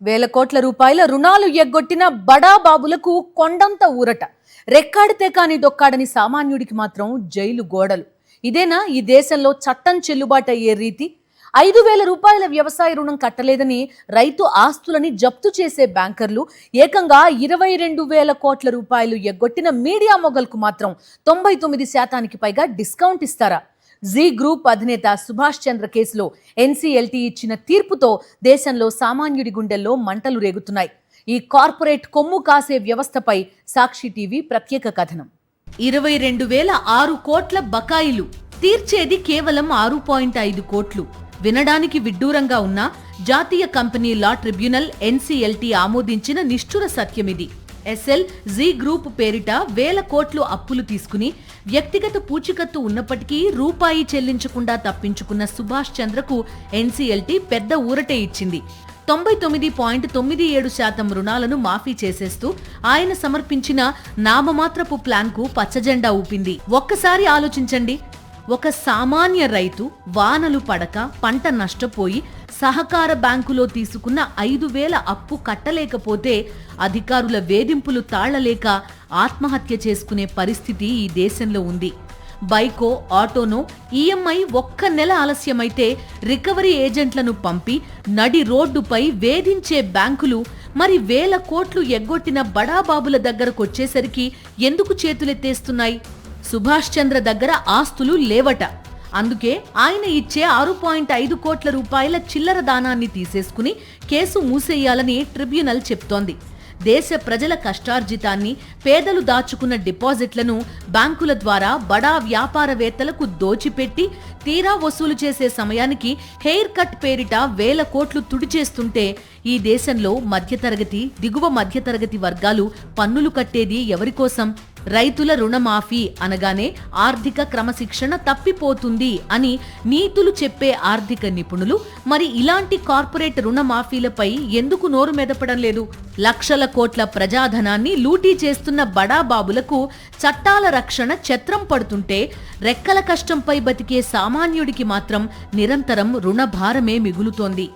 వేల కోట్ల రూపాయల రుణాలు ఎగ్గొట్టిన బడా బాబులకు కొండంత ఊరట. రెక్కాడితే కాని దొక్కాడని సామాన్యుడికి మాత్రం జైలు గోడలు. ఇదేనా ఈ దేశంలో చట్టం చెల్లుబాటు అయ్యే రీతి? 5,000 రూపాయల వ్యవసాయ రుణం కట్టలేదని రైతు ఆస్తులని జప్తు చేసే బ్యాంకర్లు, ఏకంగా 22,000 కోట్ల రూపాయలు ఎగ్గొట్టిన మీడియా మొగల్కు మాత్రం 99% పైగా డిస్కౌంట్ ఇస్తారా? జీ గ్రూప్ అధినేత సుభాష్ చంద్ర కేసులో ఎన్సీఎల్టీ ఇచ్చిన తీర్పుతో దేశంలో సామాన్యుడి గుండెల్లో మంటలు రేగుతున్నాయి. ఈ కార్పొరేట్ కొమ్ము కాసే వ్యవస్థపై సాక్షి టీవీ ప్రత్యేక కథనం. 22,006 కోట్ల బకాయిలు, తీర్చేది కేవలం 6.5 కోట్లు. వినడానికి విడ్డూరంగా ఉన్న జాతీయ కంపెనీ లా ట్రిబ్యునల్ ఎన్సీఎల్టీ ఆమోదించిన నిష్ఠుర సత్యమిది. ఎస్ఎల్ జీ గ్రూప్ పేరిట వేల కోట్లు అప్పులు తీసుకుని వ్యక్తిగత పూచికత్తు ఉన్నప్పటికీ రూపాయి చెల్లించకుండా తప్పించుకున్న సుభాష్ చంద్రకు ఎన్సీఎల్టీ పెద్ద ఊరటే ఇచ్చింది. 99.97% రుణాలను మాఫీ చేసేస్తూ ఆయన సమర్పించిన నామమాత్రపు ప్లాన్కు పచ్చజెండా ఊపింది. ఒక్కసారి ఆలోచించండి. ఒక సామాన్య రైతు వానలు పడక పంట నష్టపోయి సహకార బ్యాంకులో తీసుకున్న 5,000 అప్పు కట్టలేకపోతే అధికారుల వేధింపులు తాళలేక ఆత్మహత్య చేసుకునే పరిస్థితి ఈ దేశంలో ఉంది. బైకో ఆటోనో ఈఎంఐ ఒక్క నెల ఆలస్యమైతే రికవరీ ఏజెంట్లను పంపి నడి రోడ్డుపై వేధించే బ్యాంకులు మరి వేల కోట్లు ఎగ్గొట్టిన బడాబాబుల దగ్గరకొచ్చేసరికి ఎందుకు చేతులెత్తేస్తున్నాయి? సుభాష్ చంద్ర దగ్గర ఆస్తులు లేవట. అందుకే ఆయన ఇచ్చే 6.5 కోట్ల రూపాయల చిల్లర దానాన్ని తీసేసుకుని కేసు మూసేయాలని ట్రిబ్యునల్ చెప్తోంది. దేశ ప్రజల కష్టార్జితాన్ని, పేదలు దాచుకున్న డిపాజిట్లను బ్యాంకుల ద్వారా బడా వ్యాపారవేత్తలకు దోచిపెట్టి తీరా వసూలు చేసే సమయానికి హెయిర్ కట్ పేరిట వేల కోట్లు తుడిచేస్తుంటే ఈ దేశంలో మధ్యతరగతి, దిగువ మధ్యతరగతి వర్గాలు పన్నులు కట్టేది ఎవరికోసం? రైతుల రుణమాఫీ అనగానే ఆర్థిక క్రమశిక్షణ తప్పిపోతుంది అని నీతులు చెప్పే ఆర్థిక నిపుణులు మరి ఇలాంటి కార్పొరేట్ రుణమాఫీలపై ఎందుకు నోరు మెదపడం లేదు? లక్షల కోట్ల ప్రజాధనాన్ని లూటీ చేస్తున్న బడాబాబులకు చట్టాల రక్షణ ఛత్రం పడుతుంటే రెక్కల కష్టంపై బతికే సామాన్యుడికి మాత్రం నిరంతరం రుణభారమే మిగులుతోంది.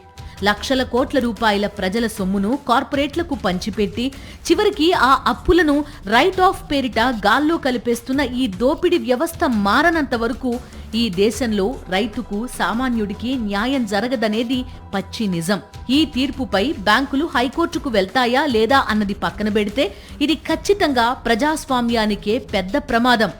లక్షల కోట్ల రూపాయల ప్రజల సొమ్మును కార్పొరేట్లకు పంచిపెట్టి చివరికి ఆ అప్పులను రైట్ ఆఫ్ పేరిట గాల్లో కలిపేస్తున్న ఈ దోపిడీ వ్యవస్థ మారనంత వరకు ఈ దేశంలో రైతుకు, సామాన్యుడికి న్యాయం జరగదనేది పచ్చి నిజం. ఈ తీర్పుపై బ్యాంకులు హైకోర్టుకు వెళ్తాయా లేదా అన్నది పక్కన పెడితే ఇది ఖచ్చితంగా ప్రజాస్వామ్యానికే పెద్ద ప్రమాదం.